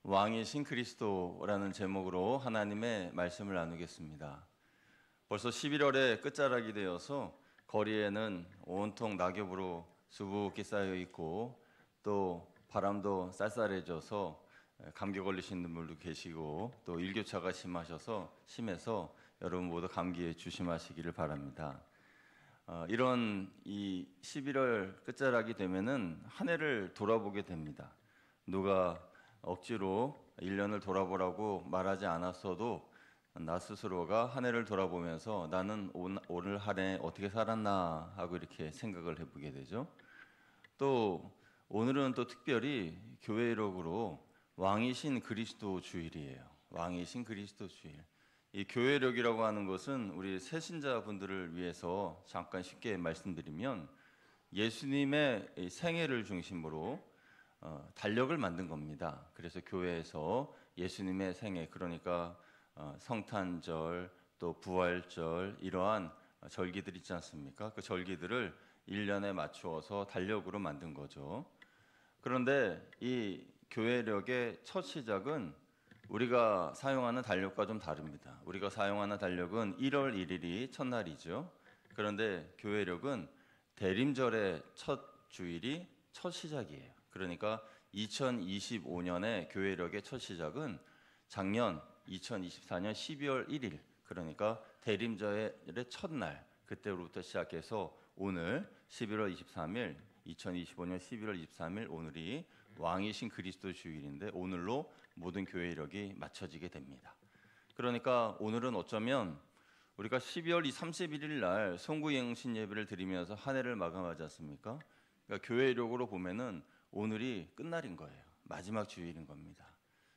왕이신 그리스도라는 제목으로 하나님의 말씀을 나누겠습니다. 벌써 11월의 끝자락이 되어서 거리에는 온통 낙엽으로 수북히 쌓여 있고 또 바람도 쌀쌀해져서 감기 걸리시는 분들도 계시고 또 일교차가 심해서 여러분 모두 감기에 조심하시기를 바랍니다. 이런 이 11월 끝자락이 되면은 한 해를 돌아보게 됩니다. 누가 억지로 1년을 돌아보라고 말하지 않았어도 나 스스로가 한 해를 돌아보면서 나는 오늘 한 해 어떻게 살았나 하고 이렇게 생각을 해보게 되죠. 또 오늘은 또 특별히 교회 이력으로 왕이신 그리스도 주일이에요. 왕이신 그리스도 주일. 이 교회력이라고 하는 것은 우리 새신자분들을 위해서 잠깐 쉽게 말씀드리면 예수님의 생애를 중심으로 달력을 만든 겁니다. 그래서 교회에서 예수님의 생애, 그러니까 성탄절, 또 부활절, 이러한 절기들 있지 않습니까? 그 절기들을 1년에 맞추어서 달력으로 만든 거죠. 그런데 이 교회력의 첫 시작은 우리가 사용하는 달력과 좀 다릅니다. 우리가 사용하는 달력은 1월 1일이 첫날이죠. 그런데 교회력은 대림절의 첫 주일이 첫 시작이에요. 그러니까 2025년의 교회력의 첫 시작은 작년 2024년 12월 1일, 그러니까 대림절의 첫날, 그때로부터 시작해서 오늘 11월 23일, 2025년 11월 23일 오늘이 왕이신 그리스도 주일인데 오늘로 모든 교회력이 맞춰지게 됩니다. 그러니까 오늘은 어쩌면 우리가 12월 31일 날 송구영신 예배를 드리면서 한 해를 마감하지 않습니까? 그러니까 교회력으로 보면은 오늘이 끝날인 거예요. 마지막 주일인 겁니다.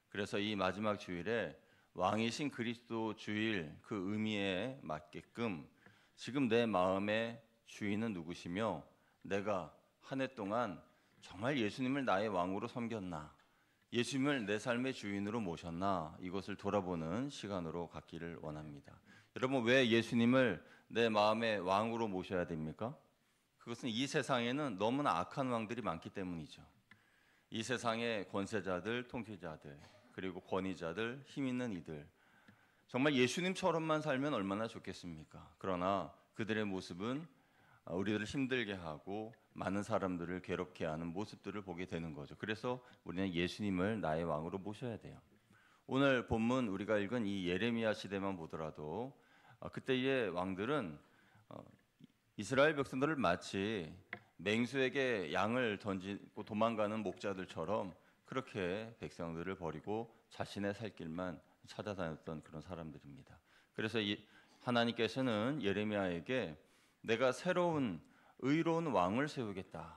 그래서 이 마지막 주일에 왕이신 그리스도 주일 그 의미에 맞게끔 지금 내 마음의 주인은 누구시며 내가 한 해 동안 정말 예수님을 나의 왕으로 섬겼나, 예수님을 내 삶의 주인으로 모셨나, 이것을 돌아보는 시간으로 갖기를 원합니다. 여러분, 왜 예수님을 내 마음의 왕으로 모셔야 됩니까? 그것은 이 세상에는 너무나 악한 왕들이 많기 때문이죠. 이 세상의 권세자들, 통치자들, 그리고 권위자들, 힘 있는 이들, 정말 예수님처럼만 살면 얼마나 좋겠습니까? 그러나 그들의 모습은 우리들을 힘들게 하고 많은 사람들을 괴롭게 하는 모습들을 보게 되는 거죠. 그래서 우리는 예수님을 나의 왕으로 모셔야 돼요. 오늘 본문 우리가 읽은 이 예레미야 시대만 보더라도 그때의 왕들은 이스라엘 백성들을 마치 맹수에게 양을 던지고 도망가는 목자들처럼 그렇게 백성들을 버리고 자신의 살 길만 찾아다녔던 그런 사람들입니다. 그래서 하나님께서는 예레미야에게 내가 새로운 의로운 왕을 세우겠다.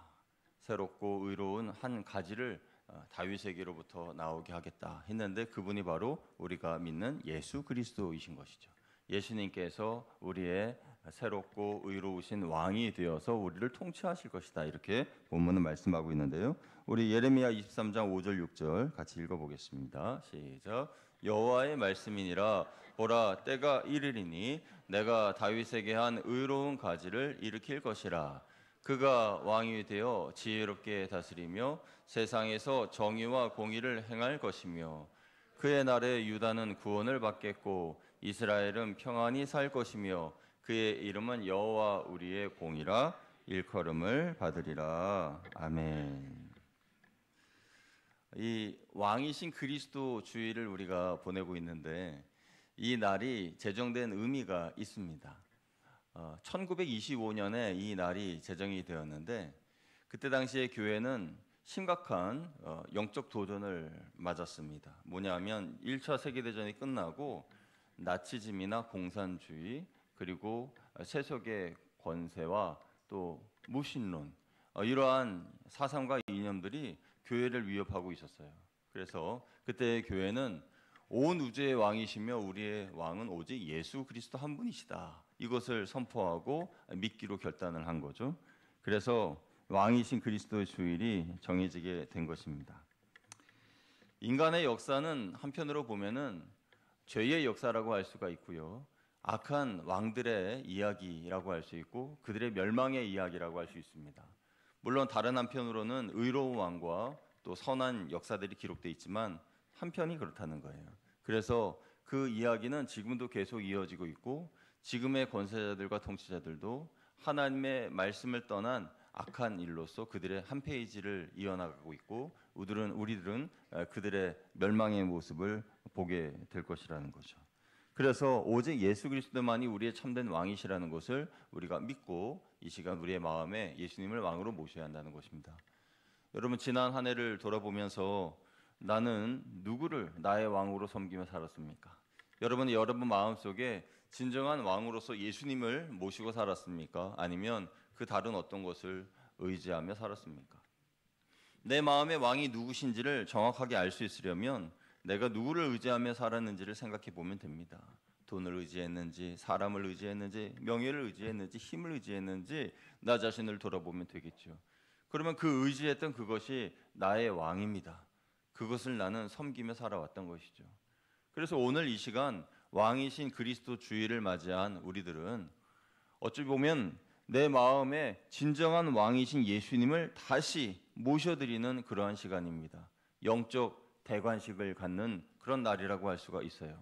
새롭고 의로운 한 가지를 다윗에게로부터 나오게 하겠다 했는데 그분이 바로 우리가 믿는 예수 그리스도이신 것이죠. 예수님께서 우리의 새롭고 의로우신 왕이 되어서 우리를 통치하실 것이다. 이렇게 본문은 말씀하고 있는데요. 우리 예레미야 23장 5절 6절 같이 읽어보겠습니다. 시작. 여호와의 말씀이니라. 보라, 때가 이르리니 내가 다윗에게 한 의로운 가지를 일으킬 것이라. 그가 왕이 되어 지혜롭게 다스리며 세상에서 정의와 공의를 행할 것이며 그의 날에 유다는 구원을 받겠고 이스라엘은 평안히 살 것이며 그의 이름은 여호와 우리의 공이라 일컬음을 받으리라. 아멘. 이 왕이신 그리스도 주일을 우리가 보내고 있는데 이 날이 제정된 의미가 있습니다. 1925년에 이 날이 제정이 되었는데 그때 당시에 교회는 심각한 영적 도전을 맞았습니다. 뭐냐면 1차 세계대전이 끝나고 나치즘이나 공산주의 그리고 세속의 권세와 또 무신론 이러한 사상과 이념들이 교회를 위협하고 있었어요. 그래서 그때 교회는 온 우주의 왕이시며 우리의 왕은 오직 예수 그리스도 한 분이시다. 이것을 선포하고 믿기로 결단을 한 거죠. 그래서 왕이신 그리스도의 주일이 정해지게 된 것입니다. 인간의 역사는 한편으로 보면은 죄의 역사라고 할 수가 있고요. 악한 왕들의 이야기라고 할 수 있고 그들의 멸망의 이야기라고 할 수 있습니다. 물론 다른 한편으로는 의로운 왕과 또 선한 역사들이 기록되어 있지만 한편이 그렇다는 거예요. 그래서 그 이야기는 지금도 계속 이어지고 있고 지금의 권세자들과 통치자들도 하나님의 말씀을 떠난 악한 일로서 그들의 한 페이지를 이어나가고 있고 우리들은 그들의 멸망의 모습을 보게 될 것이라는 거죠. 그래서 오직 예수 그리스도만이 우리의 참된 왕이시라는 것을 우리가 믿고 이 시간 우리의 마음에 예수님을 왕으로 모셔야 한다는 것입니다. 여러분 지난 한 해를 돌아보면서 나는 누구를 나의 왕으로 섬기며 살았습니까? 여러분 마음속에 진정한 왕으로서 예수님을 모시고 살았습니까? 아니면 그 다른 어떤 것을 의지하며 살았습니까? 내 마음의 왕이 누구신지를 정확하게 알 수 있으려면 내가 누구를 의지하며 살았는지를 생각해 보면 됩니다. 돈을 의지했는지, 사람을 의지했는지, 명예를 의지했는지, 힘을 의지했는지 나 자신을 돌아보면 되겠죠. 그러면 그 의지했던 그것이 나의 왕입니다. 그것을 나는 섬기며 살아왔던 것이죠. 그래서 오늘 이 시간 왕이신 그리스도 주일을 맞이한 우리들은 어찌 보면 내 마음에 진정한 왕이신 예수님을 다시 모셔드리는 그러한 시간입니다. 영적 대관식을 갖는 그런 날이라고 할 수가 있어요.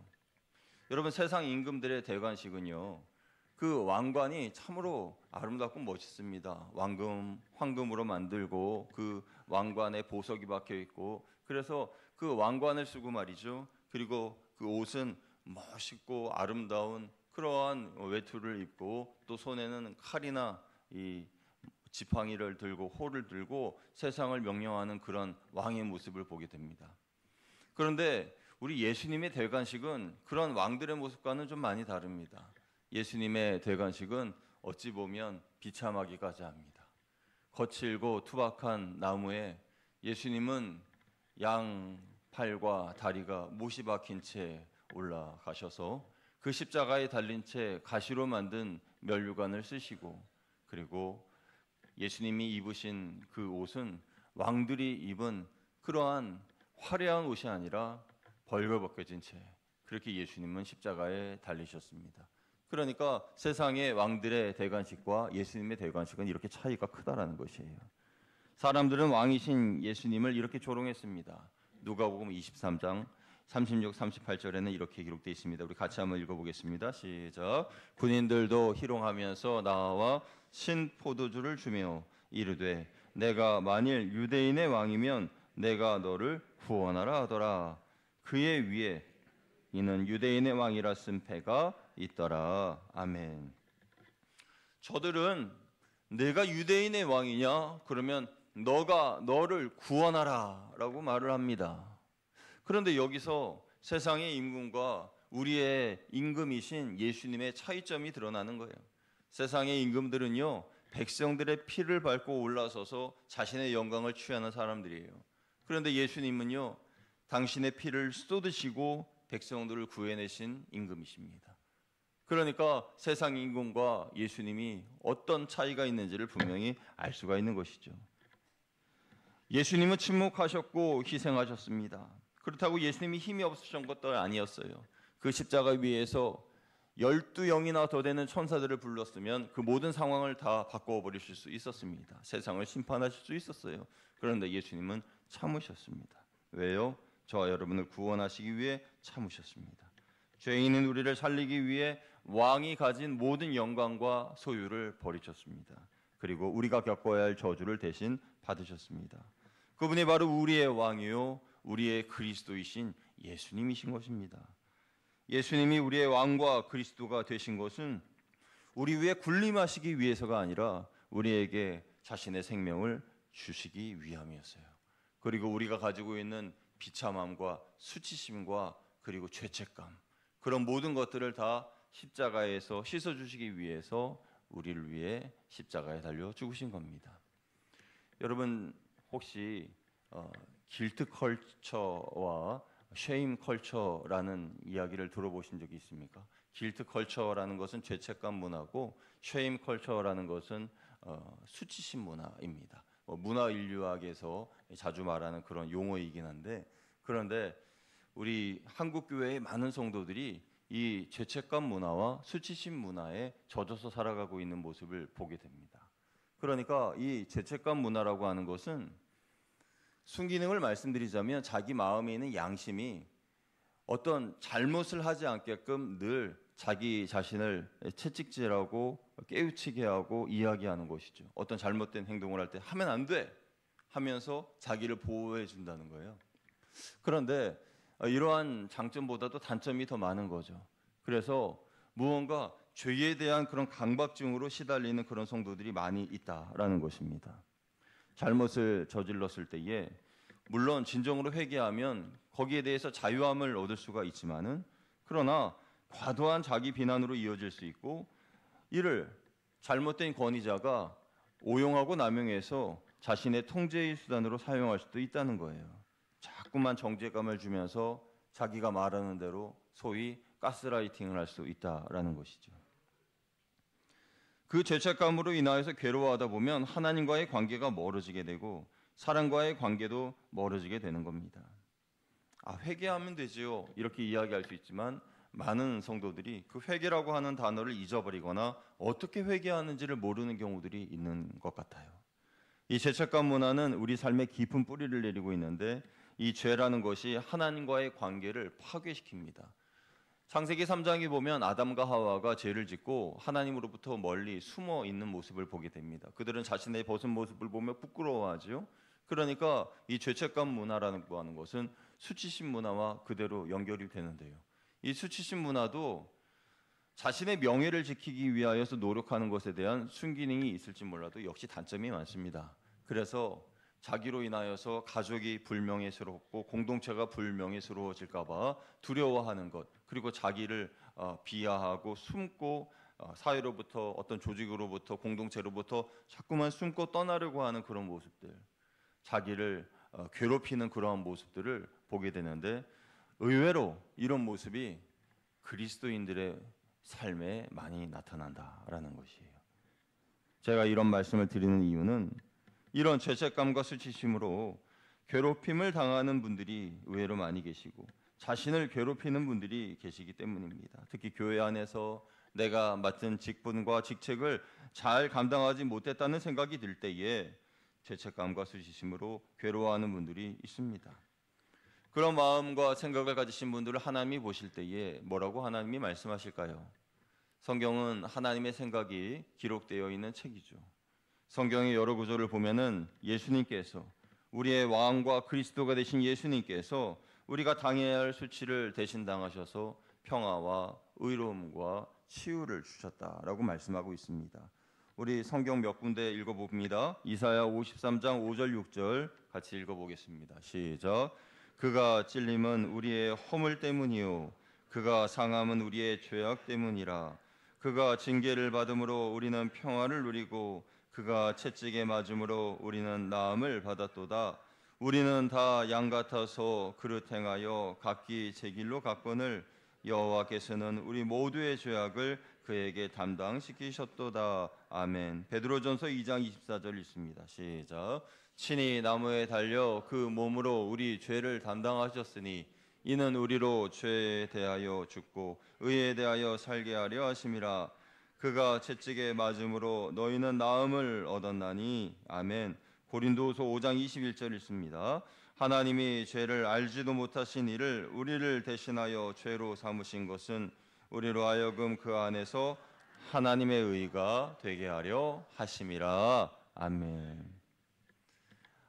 여러분 세상 임금들의 대관식은요, 그 왕관이 참으로 아름답고 멋있습니다. 황금으로 만들고 그 왕관에 보석이 박혀 있고, 그래서 그 왕관을 쓰고 말이죠. 그리고 그 옷은 멋있고 아름다운 그러한 외투를 입고 또 손에는 칼이나 이 지팡이를 들고 호를 들고 세상을 명령하는 그런 왕의 모습을 보게 됩니다. 그런데 우리 예수님의 대관식은 그런 왕들의 모습과는 좀 많이 다릅니다. 예수님의 대관식은 어찌 보면 비참하기까지 합니다. 거칠고 투박한 나무에 예수님은 양 팔과 다리가 못이 박힌 채 올라가셔서 그 십자가에 달린 채 가시로 만든 면류관을 쓰시고, 그리고 예수님이 입으신 그 옷은 왕들이 입은 그러한 화려한 옷이 아니라 벌거벗겨진 채 그렇게 예수님은 십자가에 달리셨습니다. 그러니까 세상의 왕들의 대관식과 예수님의 대관식은 이렇게 차이가 크다라는 것이에요. 사람들은 왕이신 예수님을 이렇게 조롱했습니다. 누가복음 23장 36, 38절에는 이렇게 기록되어 있습니다. 우리 같이 한번 읽어보겠습니다. 시작. 군인들도 희롱하면서 나와 신포도주를 주며 이르되 내가 만일 유대인의 왕이면 내가 너를 후원하라 하더라. 그의 위에 이는 유대인의 왕이라 쓴 패가 있더라. 아멘. 저들은 내가 유대인의 왕이냐? 그러면 너를 구원하라 라고 말을 합니다. 그런데 여기서 세상의 임금과 우리의 임금이신 예수님의 차이점이 드러나는 거예요. 세상의 임금들은요, 백성들의 피를 밟고 올라서서 자신의 영광을 취하는 사람들이에요. 그런데 예수님은요, 당신의 피를 쏟으시고 백성들을 구해내신 임금이십니다. 그러니까 세상 임금과 예수님이 어떤 차이가 있는지를 분명히 알 수가 있는 것이죠. 예수님은 침묵하셨고 희생하셨습니다. 그렇다고 예수님이 힘이 없으신 것도 아니었어요. 그 십자가 위에서 12영이나 더 되는 천사들을 불렀으면 그 모든 상황을 다 바꿔버리실 수 있었습니다. 세상을 심판하실 수 있었어요. 그런데 예수님은 참으셨습니다. 왜요? 저와 여러분을 구원하시기 위해 참으셨습니다. 죄인인 우리를 살리기 위해 왕이 가진 모든 영광과 소유를 버리셨습니다. 그리고 우리가 겪어야 할 저주를 대신 받으셨습니다. 그분이 바로 우리의 왕이요 우리의 그리스도이신 예수님이신 것입니다. 예수님이 우리의 왕과 그리스도가 되신 것은 우리 위에 군림하시기 위해서가 아니라 우리에게 자신의 생명을 주시기 위함이었어요. 그리고 우리가 가지고 있는 비참함과 수치심과 그리고 죄책감, 그런 모든 것들을 다 십자가에서 씻어주시기 위해서 우리를 위해 십자가에 달려 죽으신 겁니다. 여러분 혹시 길트 컬처와 쉐임 컬처라는 이야기를 들어보신 적이 있습니까? 길트 컬처라는 것은 죄책감 문화고 쉐임 컬처라는 것은 수치심 문화입니다. 문화 인류학에서 자주 말하는 그런 용어이긴 한데, 그런데 우리 한국 교회의 많은 성도들이 이 죄책감 문화와 수치심 문화에 젖어서 살아가고 있는 모습을 보게 됩니다. 그러니까 이 죄책감 문화라고 하는 것은 순기능을 말씀드리자면 자기 마음에 있는 양심이 어떤 잘못을 하지 않게끔 늘 자기 자신을 채찍질하고 깨우치게 하고 이야기하는 것이죠. 어떤 잘못된 행동을 할 때 하면 안 돼 하면서 자기를 보호해 준다는 거예요. 그런데 이러한 장점보다도 단점이 더 많은 거죠. 그래서 무언가 죄에 대한 그런 강박증으로 시달리는 그런 성도들이 많이 있다라는 것입니다. 잘못을 저질렀을 때에 물론 진정으로 회개하면 거기에 대해서 자유함을 얻을 수가 있지만은, 그러나 과도한 자기 비난으로 이어질 수 있고, 이를 잘못된 권위자가 오용하고 남용해서 자신의 통제의 수단으로 사용할 수도 있다는 거예요. 자꾸만 정죄감을 주면서 자기가 말하는 대로 소위 가스라이팅을 할 수 있다라는 것이죠. 그 죄책감으로 인하여서 괴로워하다 보면 하나님과의 관계가 멀어지게 되고 사람과의 관계도 멀어지게 되는 겁니다. 회개하면 되지요, 이렇게 이야기할 수 있지만 많은 성도들이 그 회개라고 하는 단어를 잊어버리거나 어떻게 회개하는지를 모르는 경우들이 있는 것 같아요. 이 죄책감 문화는 우리 삶에 깊은 뿌리를 내리고 있는데, 이 죄라는 것이 하나님과의 관계를 파괴시킵니다. 창세기 3장에 보면 아담과 하와가 죄를 짓고 하나님으로부터 멀리 숨어 있는 모습을 보게 됩니다. 그들은 자신의 벗은 모습을 보며 부끄러워하죠. 그러니까 이 죄책감 문화라는 거 하는 것은 수치심 문화와 그대로 연결이 되는데요. 이 수치심 문화도 자신의 명예를 지키기 위하여서 노력하는 것에 대한 순기능이 있을지 몰라도 역시 단점이 많습니다. 그래서 자기로 인하여서 가족이 불명예스럽고 공동체가 불명예스러워질까 봐 두려워하는 것, 그리고 자기를 비하하고 숨고 사회로부터, 어떤 조직으로부터, 공동체로부터 자꾸만 숨고 떠나려고 하는 그런 모습들, 자기를 괴롭히는 그러한 모습들을 보게 되는데, 의외로 이런 모습이 그리스도인들의 삶에 많이 나타난다라는 것이에요. 제가 이런 말씀을 드리는 이유는 이런 죄책감과 수치심으로 괴롭힘을 당하는 분들이 의외로 많이 계시고 자신을 괴롭히는 분들이 계시기 때문입니다. 특히 교회 안에서 내가 맡은 직분과 직책을 잘 감당하지 못했다는 생각이 들 때에 죄책감과 수치심으로 괴로워하는 분들이 있습니다. 그런 마음과 생각을 가지신 분들을 하나님이 보실 때에 뭐라고 하나님이 말씀하실까요? 성경은 하나님의 생각이 기록되어 있는 책이죠. 성경의 여러 구절을 보면은 예수님께서, 우리의 왕과 그리스도가 되신 예수님께서 우리가 당해야 할 수치를 대신 당하셔서 평화와 의로움과 치유를 주셨다라고 말씀하고 있습니다. 우리 성경 몇 군데 읽어봅니다. 이사야 53장 5절 6절 같이 읽어보겠습니다. 시작. 그가 찔림은 우리의 허물 때문이요 그가 상함은 우리의 죄악 때문이라. 그가 징계를 받음으로 우리는 평화를 누리고 그가 채찍에 맞음으로 우리는 나음을 받았도다. 우리는 다 양 같아서 그릇 행하여 각기 제 길로 갔거늘 여호와께서는 우리 모두의 죄악을 그에게 담당시키셨도다. 아멘. 베드로전서 2장 24절 읽습니다. 시작. 친히 나무에 달려 그 몸으로 우리 죄를 담당하셨으니 이는 우리로 죄에 대하여 죽고 의에 대하여 살게 하려 하심이라. 그가 채찍에 맞음으로 너희는 나음을 얻었나니. 아멘. 고린도후서 5장 21절 읽습니다. 하나님이 죄를 알지도 못하신 이를 우리를 대신하여 죄로 삼으신 것은 우리로 하여금 그 안에서 하나님의 의가 되게 하려 하심이라. 아멘.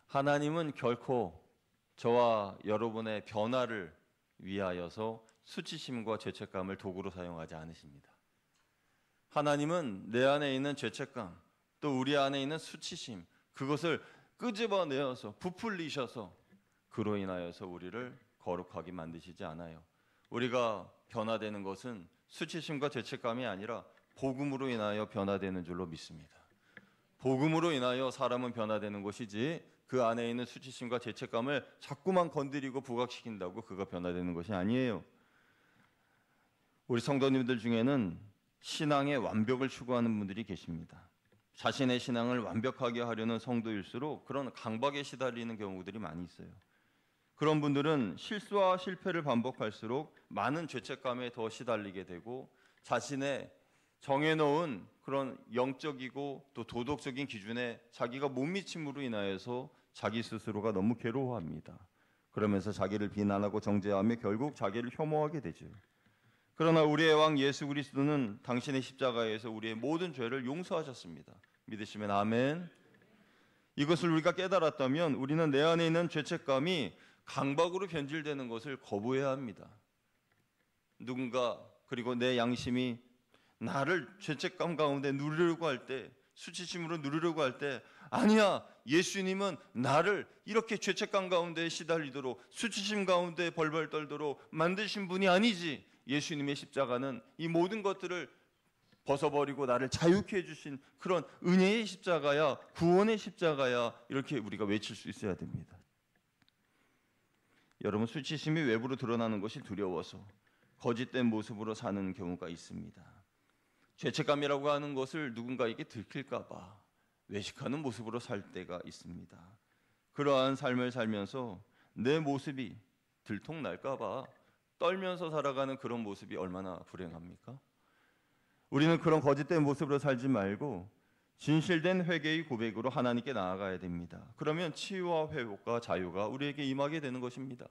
하나님은 결코 저와 여러분의 변화를 위하여서 수치심과 죄책감을 도구로 사용하지 않으십니다. 하나님은 내 안에 있는 죄책감, 또 우리 안에 있는 수치심, 그것을 끄집어내어서 부풀리셔서 그로 인하여서 우리를 거룩하게 만드시지 않아요. 우리가 변화되는 것은 수치심과 죄책감이 아니라 복음으로 인하여 변화되는 줄로 믿습니다. 복음으로 인하여 사람은 변화되는 것이지 그 안에 있는 수치심과 죄책감을 자꾸만 건드리고 부각시킨다고 그가 변화되는 것이 아니에요. 우리 성도님들 중에는 신앙의 완벽을 추구하는 분들이 계십니다. 자신의 신앙을 완벽하게 하려는 성도일수록 그런 강박에 시달리는 경우들이 많이 있어요. 그런 분들은 실수와 실패를 반복할수록 많은 죄책감에 더 시달리게 되고 자신의 정해놓은 그런 영적이고 또 도덕적인 기준에 자기가 못 미침으로 인하여서 자기 스스로가 너무 괴로워합니다. 그러면서 자기를 비난하고 정죄하며 결국 자기를 혐오하게 되죠. 그러나 우리의 왕 예수 그리스도는 당신의 십자가에서 우리의 모든 죄를 용서하셨습니다. 믿으시면 아멘. 이것을 우리가 깨달았다면 우리는 내 안에 있는 죄책감이 강박으로 변질되는 것을 거부해야 합니다. 누군가 그리고 내 양심이 나를 죄책감 가운데 누르려고 할 때, 수치심으로 누르려고 할 때, 아니야, 예수님은 나를 이렇게 죄책감 가운데 시달리도록, 수치심 가운데 벌벌 떨도록 만드신 분이 아니지. 예수님의 십자가는 이 모든 것들을 벗어버리고 나를 자유케 해주신 그런 은혜의 십자가야, 구원의 십자가야, 이렇게 우리가 외칠 수 있어야 됩니다. 여러분, 수치심이 외부로 드러나는 것이 두려워서 거짓된 모습으로 사는 경우가 있습니다. 죄책감이라고 하는 것을 누군가에게 들킬까 봐 외식하는 모습으로 살 때가 있습니다. 그러한 삶을 살면서 내 모습이 들통날까 봐 떨면서 살아가는 그런 모습이 얼마나 불행합니까? 우리는 그런 거짓된 모습으로 살지 말고 진실된 회개의 고백으로 하나님께 나아가야 됩니다. 그러면 치유와 회복과 자유가 우리에게 임하게 되는 것입니다.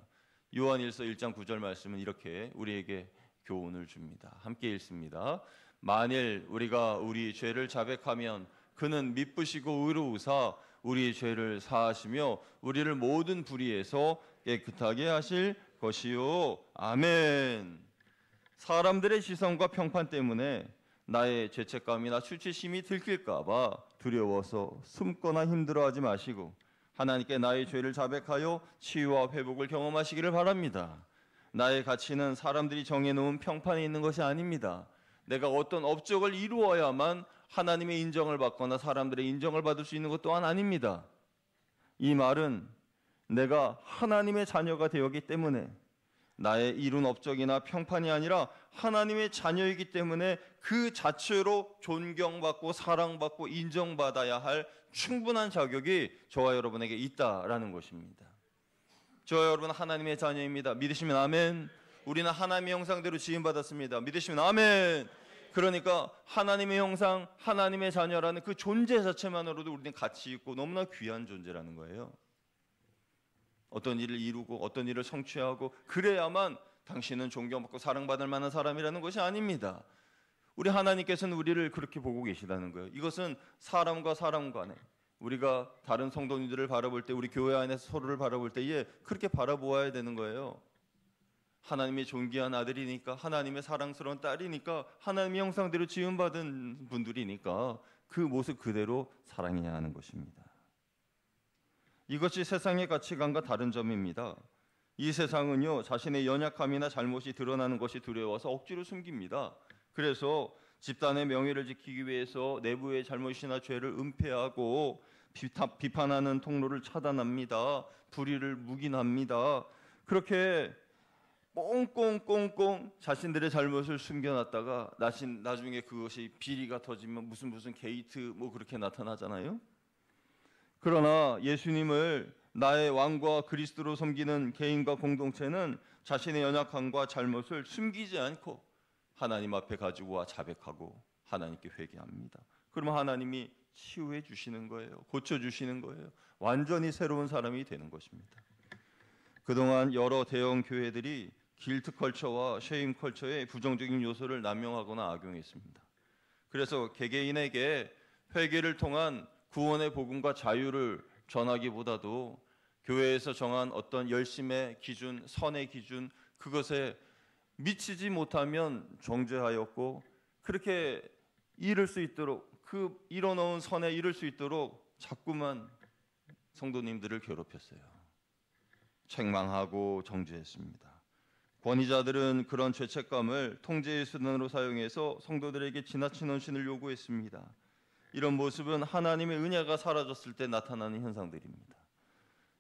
요한일서 1장 9절 말씀은 이렇게 우리에게 교훈을 줍니다. 함께 읽습니다. 만일 우리가 우리 죄를 자백하면 그는 미쁘시고 의로우사 우리 죄를 사하시며 우리를 모든 불의에서 깨끗하게 하실 것이요. 아멘. 사람들의 시선과 평판 때문에 나의 죄책감이나 수치심이 들킬까 봐 두려워서 숨거나 힘들어하지 마시고 하나님께 나의 죄를 자백하여 치유와 회복을 경험하시기를 바랍니다. 나의 가치는 사람들이 정해놓은 평판에 있는 것이 아닙니다. 내가 어떤 업적을 이루어야만 하나님의 인정을 받거나 사람들의 인정을 받을 수 있는 것 또한 아닙니다. 이 말은 내가 하나님의 자녀가 되었기 때문에 나의 이룬 업적이나 평판이 아니라 하나님의 자녀이기 때문에 그 자체로 존경받고 사랑받고 인정받아야 할 충분한 자격이 저와 여러분에게 있다라는 것입니다. 저와 여러분 하나님의 자녀입니다. 믿으시면 아멘. 우리는 하나님의 형상대로 지음받았습니다. 믿으시면 아멘. 그러니까 하나님의 형상, 하나님의 자녀라는 그 존재 자체만으로도 우리는 가치 있고 너무나 귀한 존재라는 거예요. 어떤 일을 이루고 어떤 일을 성취하고 그래야만 당신은 존경받고 사랑받을 만한 사람이라는 것이 아닙니다. 우리 하나님께서는 우리를 그렇게 보고 계시다는 거예요. 이것은 사람과 사람 간에 우리가 다른 성도님들을 바라볼 때 우리 교회 안에서 서로를 바라볼 때에 그렇게 바라보아야 되는 거예요. 하나님의 존귀한 아들이니까 하나님의 사랑스러운 딸이니까 하나님의 형상대로 지음받은 분들이니까 그 모습 그대로 사랑해야 하는 것입니다. 이것이 세상의 가치관과 다른 점입니다. 이 세상은요 자신의 연약함이나 잘못이 드러나는 것이 두려워서 억지로 숨깁니다. 그래서 집단의 명예를 지키기 위해서 내부의 잘못이나 죄를 은폐하고 비판하는 통로를 차단합니다. 불의를 묵인합니다. 그렇게 꽁꽁꽁꽁 자신들의 잘못을 숨겨놨다가 나중에 그것이 비리가 터지면 무슨 게이트 뭐 그렇게 나타나잖아요. 그러나 예수님을 나의 왕과 그리스도로 섬기는 개인과 공동체는 자신의 연약함과 잘못을 숨기지 않고 하나님 앞에 가지고 와 자백하고 하나님께 회개합니다. 그러면 하나님이 치유해 주시는 거예요. 고쳐주시는 거예요. 완전히 새로운 사람이 되는 것입니다. 그동안 여러 대형 교회들이 길트 컬처와 쉐임 컬처의 부정적인 요소를 남용하거나 악용했습니다. 그래서 개개인에게 회개를 통한 구원의 복음과 자유를 전하기보다도 교회에서 정한 어떤 열심의 기준, 선의 기준 그것에 미치지 못하면 정죄하였고 그렇게 이룰 수 있도록 그 이뤄놓은 선에 이룰 수 있도록 자꾸만 성도님들을 괴롭혔어요. 책망하고 정죄했습니다. 권위자들은 그런 죄책감을 통제의 수단으로 사용해서 성도들에게 지나친 헌신을 요구했습니다. 이런 모습은 하나님의 은혜가 사라졌을 때 나타나는 현상들입니다.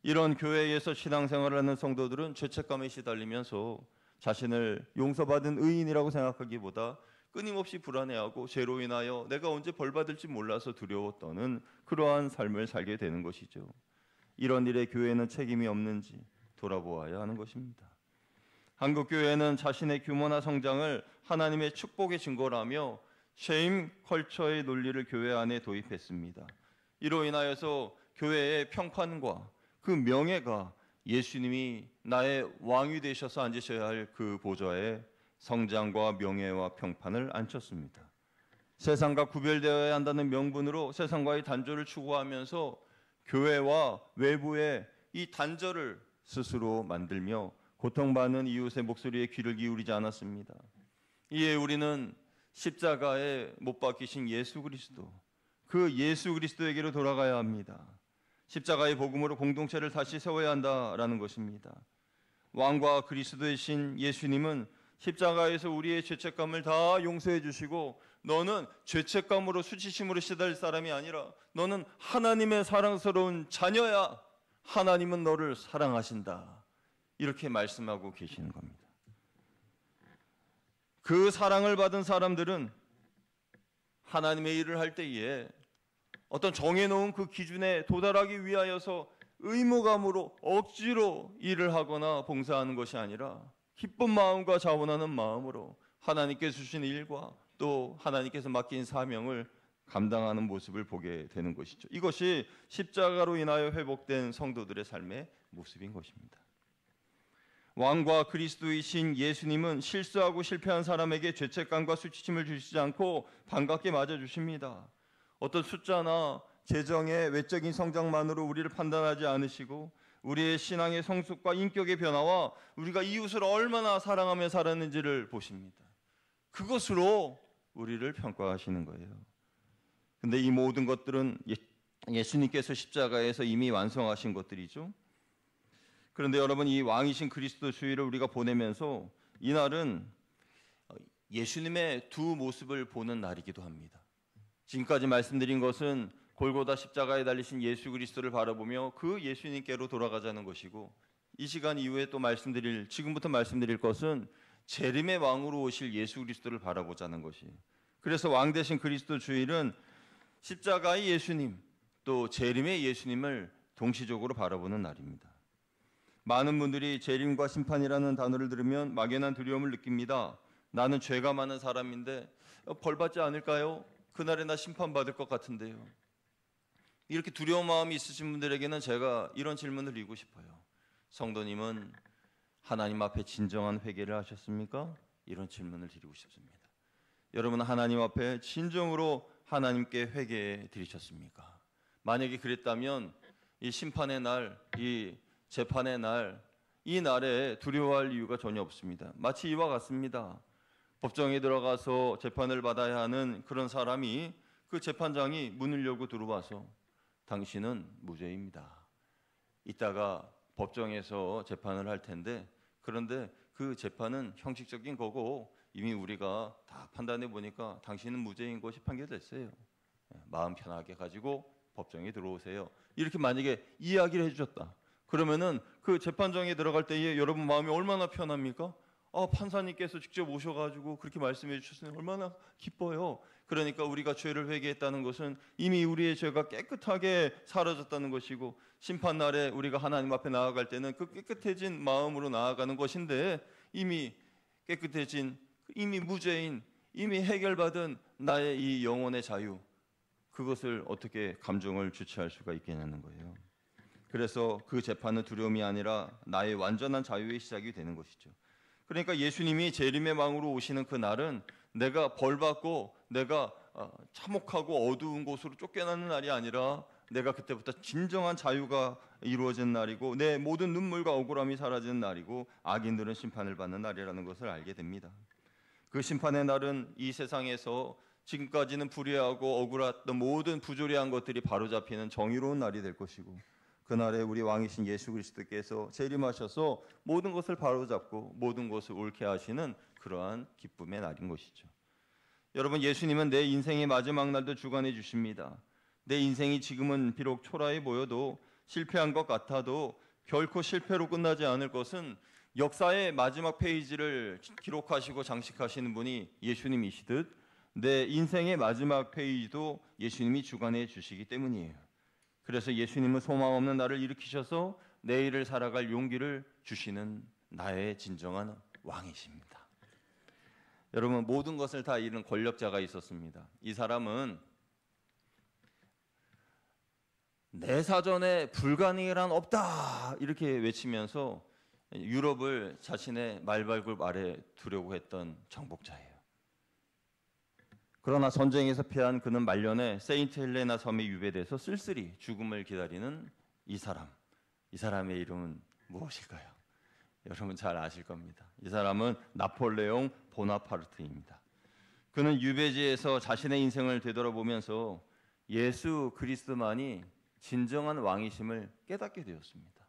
이런 교회에서 신앙생활을 하는 성도들은 죄책감에 시달리면서 자신을 용서받은 의인이라고 생각하기보다 끊임없이 불안해하고 죄로 인하여 내가 언제 벌받을지 몰라서 두려워 떠는 그러한 삶을 살게 되는 것이죠. 이런 일에 교회는 책임이 없는지 돌아보아야 하는 것입니다. 한국 교회는 자신의 규모나 성장을 하나님의 축복의 증거라며 쉐임 컬처의 논리를 교회 안에 도입했습니다. 이로 인하여서 교회의 평판과 그 명예가 예수님이 나의 왕이 되셔서 앉으셔야 할 그 보좌에 성장과 명예와 평판을 앉혔습니다. 세상과 구별되어야 한다는 명분으로 세상과의 단절을 추구하면서 교회와 외부의 이 단절을 스스로 만들며 고통받는 이웃의 목소리에 귀를 기울이지 않았습니다. 이에 우리는 십자가에 못 박히신 예수 그리스도, 그 예수 그리스도에게로 돌아가야 합니다. 십자가의 복음으로 공동체를 다시 세워야 한다라는 것입니다. 왕과 그리스도의 신 예수님은 십자가에서 우리의 죄책감을 다 용서해 주시고, 너는 죄책감으로 수치심으로 시달릴 사람이 아니라 너는 하나님의 사랑스러운 자녀야, 하나님은 너를 사랑하신다, 이렇게 말씀하고 계시는 겁니다. 그 사랑을 받은 사람들은 하나님의 일을 할 때에 어떤 정해놓은 그 기준에 도달하기 위하여서 의무감으로 억지로 일을 하거나 봉사하는 것이 아니라 기쁜 마음과 자원하는 마음으로 하나님께서 주신 일과 또 하나님께서 맡긴 사명을 감당하는 모습을 보게 되는 것이죠. 이것이 십자가로 인하여 회복된 성도들의 삶의 모습인 것입니다. 왕과 그리스도이신 예수님은 실수하고 실패한 사람에게 죄책감과 수치심을 주시지 않고 반갑게 맞아주십니다. 어떤 숫자나 재정의 외적인 성장만으로 우리를 판단하지 않으시고 우리의 신앙의 성숙과 인격의 변화와 우리가 이웃을 얼마나 사랑하며 살았는지를 보십니다. 그것으로 우리를 평가하시는 거예요. 근데 이 모든 것들은 예수님께서 십자가에서 이미 완성하신 것들이죠. 그런데 여러분, 이 왕이신 그리스도 주의를 우리가 보내면서 이날은 예수님의 두 모습을 보는 날이기도 합니다. 지금까지 말씀드린 것은 골고다 십자가에 달리신 예수 그리스도를 바라보며 그 예수님께로 돌아가자는 것이고, 이 시간 이후에 또 지금부터 말씀드릴 것은 재림의 왕으로 오실 예수 그리스도를 바라보자는 것이. 그래서 왕 대신 그리스도 주일은 십자가의 예수님 또 재림의 예수님을 동시적으로 바라보는 날입니다. 많은 분들이 재림과 심판이라는 단어를 들으면 막연한 두려움을 느낍니다. 나는 죄가 많은 사람인데 벌받지 않을까요? 그날에 나 심판받을 것 같은데요. 이렇게 두려운 마음이 있으신 분들에게는 제가 이런 질문을 드리고 싶어요. 성도님은 하나님 앞에 진정한 회개를 하셨습니까? 이런 질문을 드리고 싶습니다. 여러분, 하나님 앞에 진정으로 하나님께 회개해 드리셨습니까? 만약에 그랬다면 이 심판의 날, 이 재판의 날, 이 날에 두려워할 이유가 전혀 없습니다. 마치 이와 같습니다. 법정에 들어가서 재판을 받아야 하는 그런 사람이 그 재판장이 문을 열고 들어와서 당신은 무죄입니다. 이따가 법정에서 재판을 할 텐데, 그런데 그 재판은 형식적인 거고 이미 우리가 다 판단해 보니까 당신은 무죄인 것이 판결됐어요. 마음 편하게 가지고 법정에 들어오세요. 이렇게 만약에 이야기를 해주셨다. 그러면은 그 재판장에 들어갈 때에 여러분 마음이 얼마나 편합니까? 판사님께서 직접 오셔가지고 그렇게 말씀해 주셨으니 얼마나 기뻐요. 그러니까 우리가 죄를 회개했다는 것은 이미 우리의 죄가 깨끗하게 사라졌다는 것이고, 심판날에 우리가 하나님 앞에 나아갈 때는 그 깨끗해진 마음으로 나아가는 것인데, 이미 깨끗해진, 이미 무죄인, 이미 해결받은 나의 이 영혼의 자유, 그것을 어떻게 감정을 주체할 수가 있겠냐는 거예요. 그래서 그 재판은 두려움이 아니라 나의 완전한 자유의 시작이 되는 것이죠. 그러니까 예수님이 재림의 왕으로 오시는 그 날은 내가 벌받고 내가 참혹하고 어두운 곳으로 쫓겨나는 날이 아니라 내가 그때부터 진정한 자유가 이루어진 날이고 내 모든 눈물과 억울함이 사라지는 날이고 악인들은 심판을 받는 날이라는 것을 알게 됩니다. 그 심판의 날은 이 세상에서 지금까지는 불의하고 억울했던 모든 부조리한 것들이 바로잡히는 정의로운 날이 될 것이고, 그날에 우리 왕이신 예수 그리스도께서 재림하셔서 모든 것을 바로잡고 모든 것을 옳게 하시는 그러한 기쁨의 날인 것이죠. 여러분, 예수님은 내 인생의 마지막 날도 주관해 주십니다. 내 인생이 지금은 비록 초라해 보여도 실패한 것 같아도 결코 실패로 끝나지 않을 것은 역사의 마지막 페이지를 기록하시고 장식하시는 분이 예수님이시듯 내 인생의 마지막 페이지도 예수님이 주관해 주시기 때문이에요. 그래서 예수님은 소망 없는 나를 일으키셔서 내일을 살아갈 용기를 주시는 나의 진정한 왕이십니다. 여러분, 모든 것을 다 이룬 권력자가 있었습니다. 이 사람은 내 사전에 불가능이란 없다 이렇게 외치면서 유럽을 자신의 말발굽 아래 두려고 했던 정복자예요. 그러나 전쟁에서 패한 그는 말년에 세인트 헬레나 섬에 유배돼서 쓸쓸히 죽음을 기다리는 이 사람의 이름은 무엇일까요? 여러분 잘 아실 겁니다. 이 사람은 나폴레옹 보나파르트입니다. 그는 유배지에서 자신의 인생을 되돌아보면서 예수 그리스도만이 진정한 왕이심을 깨닫게 되었습니다.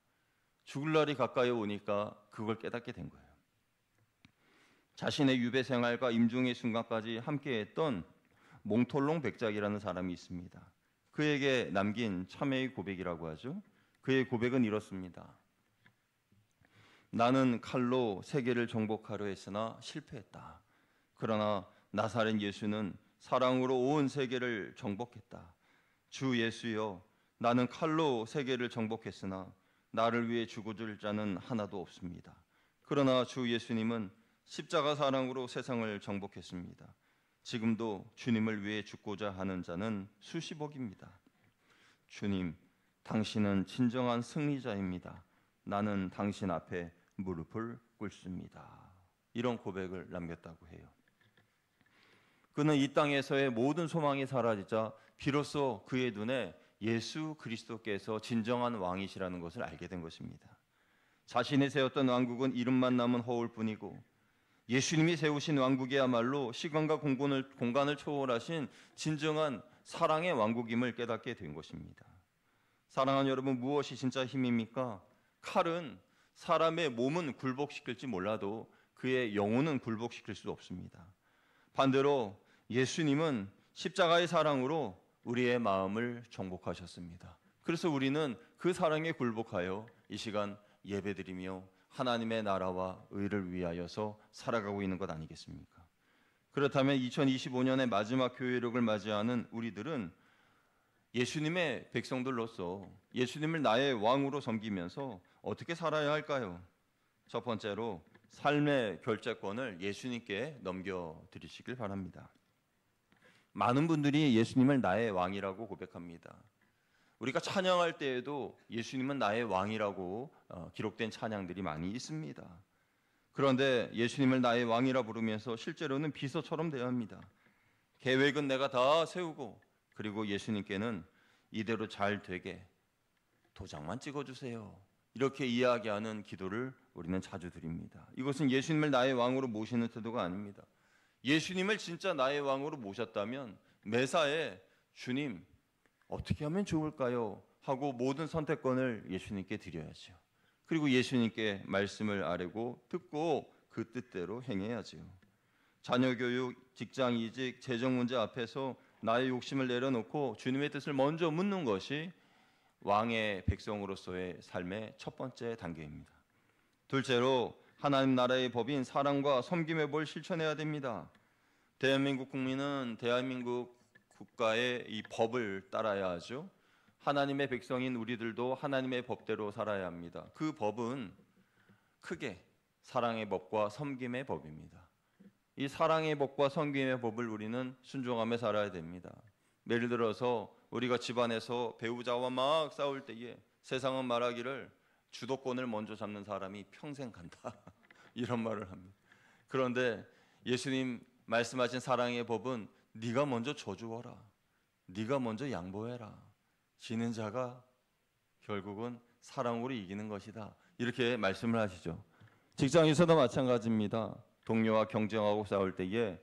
죽을 날이 가까이 오니까 그걸 깨닫게 된 거예요. 자신의 유배 생활과 임종의 순간까지 함께했던 몽톨롱 백작이라는 사람이 있습니다. 그에게 남긴 참회의 고백이라고 하죠. 그의 고백은 이렇습니다. 나는 칼로 세계를 정복하려 했으나 실패했다. 그러나 나사렛 예수는 사랑으로 온 세계를 정복했다. 주 예수여, 나는 칼로 세계를 정복했으나 나를 위해 죽어줄 자는 하나도 없습니다. 그러나 주 예수님은 십자가 사랑으로 세상을 정복했습니다. 지금도 주님을 위해 죽고자 하는 자는 수십억입니다. 주님, 당신은 진정한 승리자입니다. 나는 당신 앞에 무릎을 꿇습니다. 이런 고백을 남겼다고 해요. 그는 이 땅에서의 모든 소망이 사라지자 비로소 그의 눈에 예수 그리스도께서 진정한 왕이시라는 것을 알게 된 것입니다. 자신이 세웠던 왕국은 이름만 남은 허울뿐이고 예수님이 세우신 왕국이야말로 시간과 공간을 초월하신 진정한 사랑의 왕국임을 깨닫게 된 것입니다. 사랑하는 여러분, 무엇이 진짜 힘입니까? 칼은 사람의 몸은 굴복시킬지 몰라도 그의 영혼은 굴복시킬 수 없습니다. 반대로 예수님은 십자가의 사랑으로 우리의 마음을 정복하셨습니다. 그래서 우리는 그 사랑에 굴복하여 이 시간 예배드리며 하나님의 나라와 의를 위하여서 살아가고 있는 것 아니겠습니까? 그렇다면 2025년의 마지막 교회력을 맞이하는 우리들은 예수님의 백성들로서 예수님을 나의 왕으로 섬기면서 어떻게 살아야 할까요? 첫 번째로 삶의 결재권을 예수님께 넘겨드리시길 바랍니다. 많은 분들이 예수님을 나의 왕이라고 고백합니다. 우리가 찬양할 때에도 예수님은 나의 왕이라고 기록된 찬양들이 많이 있습니다. 그런데 예수님을 나의 왕이라 부르면서 실제로는 비서처럼 대합니다. 계획은 내가 다 세우고 그리고 예수님께는 이대로 잘 되게 도장만 찍어주세요. 이렇게 이야기하는 기도를 우리는 자주 드립니다. 이것은 예수님을 나의 왕으로 모시는 태도가 아닙니다. 예수님을 진짜 나의 왕으로 모셨다면 매사에 주님 어떻게 하면 좋을까요? 하고 모든 선택권을 예수님께 드려야죠. 그리고 예수님께 말씀을 아뢰고 듣고 그 뜻대로 행해야죠. 자녀 교육, 직장 이직, 재정 문제 앞에서 나의 욕심을 내려놓고 주님의 뜻을 먼저 묻는 것이 왕의 백성으로서의 삶의 첫 번째 단계입니다. 둘째로 하나님 나라의 법인 사랑과 섬김의 법을 실천해야 됩니다. 대한민국 국민은 대한민국 국가의 이 법을 따라야 하죠. 하나님의 백성인 우리들도 하나님의 법대로 살아야 합니다. 그 법은 크게 사랑의 법과 섬김의 법입니다. 이 사랑의 법과 섬김의 법을 우리는 순종하며 살아야 됩니다. 예를 들어서 우리가 집안에서 배우자와 막 싸울 때에 세상은 말하기를 주도권을 먼저 잡는 사람이 평생 간다 이런 말을 합니다. 그런데 예수님 말씀하신 사랑의 법은 네가 먼저 저주어라, 네가 먼저 양보해라, 지는 자가 결국은 사랑으로 이기는 것이다 이렇게 말씀을 하시죠. 직장에서도 마찬가지입니다. 동료와 경쟁하고 싸울 때에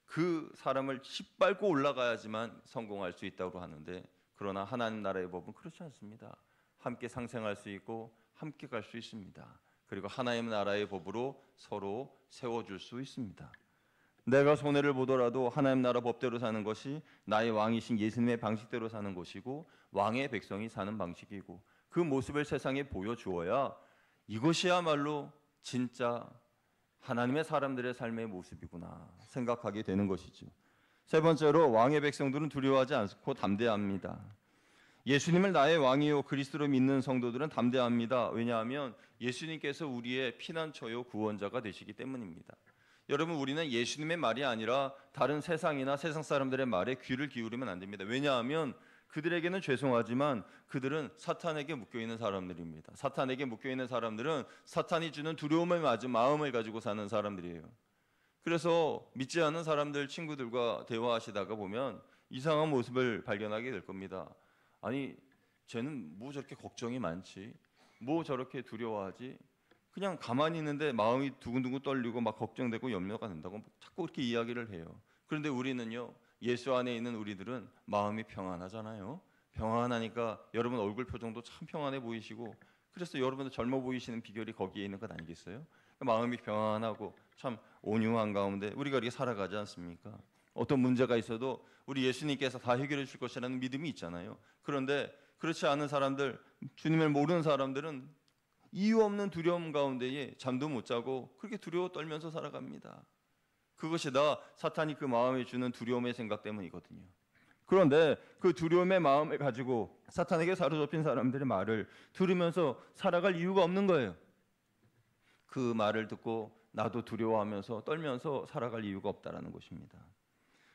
그 사람을 짓밟고 올라가야지만 성공할 수 있다고 하는데 그러나 하나님 나라의 법은 그렇지 않습니다. 함께 상생할 수 있고 함께 갈 수 있습니다. 그리고 하나님 나라의 법으로 서로 세워줄 수 있습니다. 내가 손해를 보더라도 하나님 나라 법대로 사는 것이 나의 왕이신 예수님의 방식대로 사는 것이고 왕의 백성이 사는 방식이고 그 모습을 세상에 보여주어야 이것이야말로 진짜 하나님의 사람들의 삶의 모습이구나 생각하게 되는 것이죠. 세 번째로 왕의 백성들은 두려워하지 않고 담대합니다. 예수님을 나의 왕이요 그리스도로 믿는 성도들은 담대합니다. 왜냐하면 예수님께서 우리의 피난처요 구원자가 되시기 때문입니다. 여러분, 우리는 예수님의 말이 아니라 다른 세상이나 세상 사람들의 말에 귀를 기울이면 안 됩니다. 왜냐하면 그들에게는 죄송하지만 그들은 사탄에게 묶여있는 사람들입니다. 사탄에게 묶여있는 사람들은 사탄이 주는 두려움을 맞은 마음을 가지고 사는 사람들이에요. 그래서 믿지 않는 사람들 친구들과 대화하시다가 보면 이상한 모습을 발견하게 될 겁니다. 아니, 쟤는 뭐 저렇게 걱정이 많지? 뭐 저렇게 두려워하지? 그냥 가만히 있는데 마음이 두근두근 떨리고 막 걱정되고 염려가 된다고 자꾸 그렇게 이야기를 해요. 그런데 우리는요, 예수 안에 있는 우리들은 마음이 평안하잖아요. 평안하니까 여러분 얼굴 표정도 참 평안해 보이시고, 그래서 여러분도 젊어 보이시는 비결이 거기에 있는 것 아니겠어요? 마음이 평안하고 참 온유한 가운데 우리가 이렇게 살아가지 않습니까? 어떤 문제가 있어도 우리 예수님께서 다 해결해 줄 것이라는 믿음이 있잖아요. 그런데 그렇지 않은 사람들, 주님을 모르는 사람들은 이유 없는 두려움 가운데에 잠도 못 자고 그렇게 두려워 떨면서 살아갑니다. 그것이 다 사탄이 그 마음에 주는 두려움의 생각 때문이거든요. 그런데 그 두려움의 마음을 가지고 사탄에게 사로잡힌 사람들의 말을 들으면서 살아갈 이유가 없는 거예요. 그 말을 듣고 나도 두려워하면서 떨면서 살아갈 이유가 없다라는 것입니다.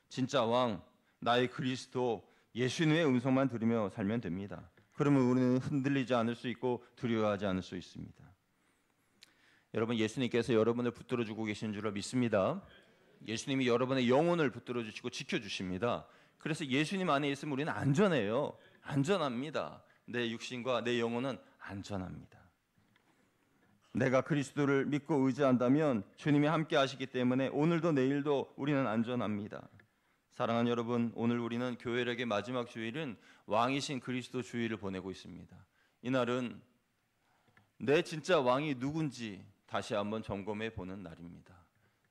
진짜 왕, 나의 그리스도, 예수님의 음성만 들으며 살면 됩니다. 그러면 우리는 흔들리지 않을 수 있고 두려워하지 않을 수 있습니다. 여러분, 예수님께서 여러분을 붙들어주고 계신 줄 믿습니다. 예수님이 여러분의 영혼을 붙들어주시고 지켜주십니다. 그래서 예수님 안에 있으면 우리는 안전해요. 안전합니다. 내 육신과 내 영혼은 안전합니다. 내가 그리스도를 믿고 의지한다면 주님이 함께 하시기 때문에 오늘도 내일도 우리는 안전합니다. 사랑하는 여러분, 오늘 우리는 교회력의 마지막 주일은 왕이신 그리스도 주일을 보내고 있습니다. 이날은 내 진짜 왕이 누군지 다시 한번 점검해 보는 날입니다.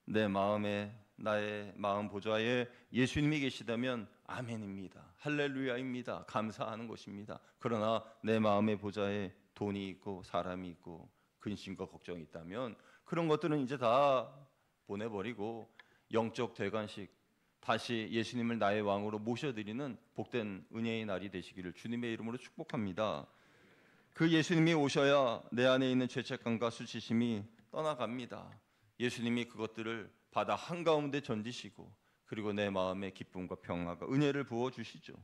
내 마음에, 나의 마음 보좌에 예수님이 계시다면 아멘입니다. 할렐루야입니다. 감사하는 것입니다. 그러나 내 마음의 보좌에 돈이 있고 사람이 있고 근심과 걱정이 있다면 그런 것들은 이제 다 보내버리고 영적 대관식, 다시 예수님을 나의 왕으로 모셔드리는 복된 은혜의 날이 되시기를 주님의 이름으로 축복합니다. 그 예수님이 오셔야 내 안에 있는 죄책감과 수치심이 떠나갑니다. 예수님이 그것들을 바다 한가운데 던지시고 그리고 내 마음에 기쁨과 평화가 은혜를 부어주시죠.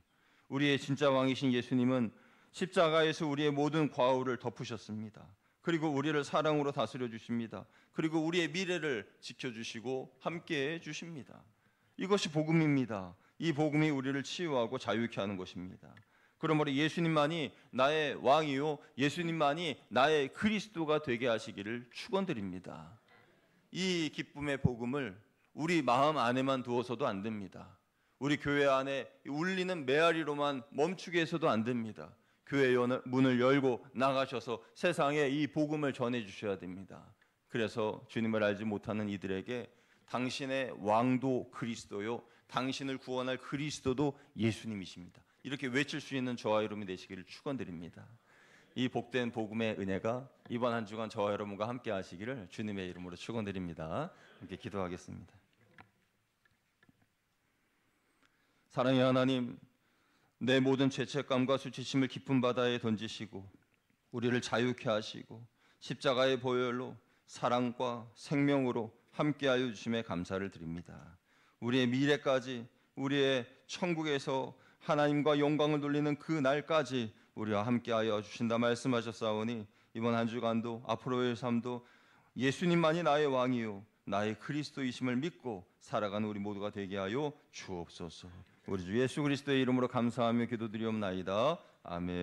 우리의 진짜 왕이신 예수님은 십자가에서 우리의 모든 과오를 덮으셨습니다. 그리고 우리를 사랑으로 다스려 주십니다. 그리고 우리의 미래를 지켜주시고 함께해 주십니다. 이것이 복음입니다. 이 복음이 우리를 치유하고 자유케 하는 것입니다. 그러므로 예수님만이 나의 왕이요, 예수님만이 나의 그리스도가 되게 하시기를 축원드립니다. 이 기쁨의 복음을 우리 마음 안에만 두어서도 안 됩니다. 우리 교회 안에 울리는 메아리로만 멈추게 해서도 안 됩니다. 교회 문을 열고 나가셔서 세상에 이 복음을 전해 주셔야 됩니다. 그래서 주님을 알지 못하는 이들에게 당신의 왕도 그리스도요, 당신을 구원할 그리스도도 예수님이십니다. 이렇게 외칠 수 있는 저와 여러분이 되시기를 축원드립니다. 이 복된 복음의 은혜가 이번 한 주간 저와 여러분과 함께 하시기를 주님의 이름으로 축원드립니다. 함께 기도하겠습니다. 사랑의 하나님, 내 모든 죄책감과 수치심을 깊은 바다에 던지시고 우리를 자유케 하시고 십자가의 보혈로 사랑과 생명으로 함께하여 주심에 감사를 드립니다. 우리의 미래까지, 우리의 천국에서 하나님과 영광을 돌리는 그 날까지 우리와 함께하여 주신다 말씀하셨사오니 이번 한 주간도 앞으로의 삶도 예수님만이 나의 왕이요 나의 그리스도이심을 믿고 살아가는 우리 모두가 되게 하여 주옵소서. 우리 주 예수 그리스도의 이름으로 감사하며 기도드리옵나이다. 아멘.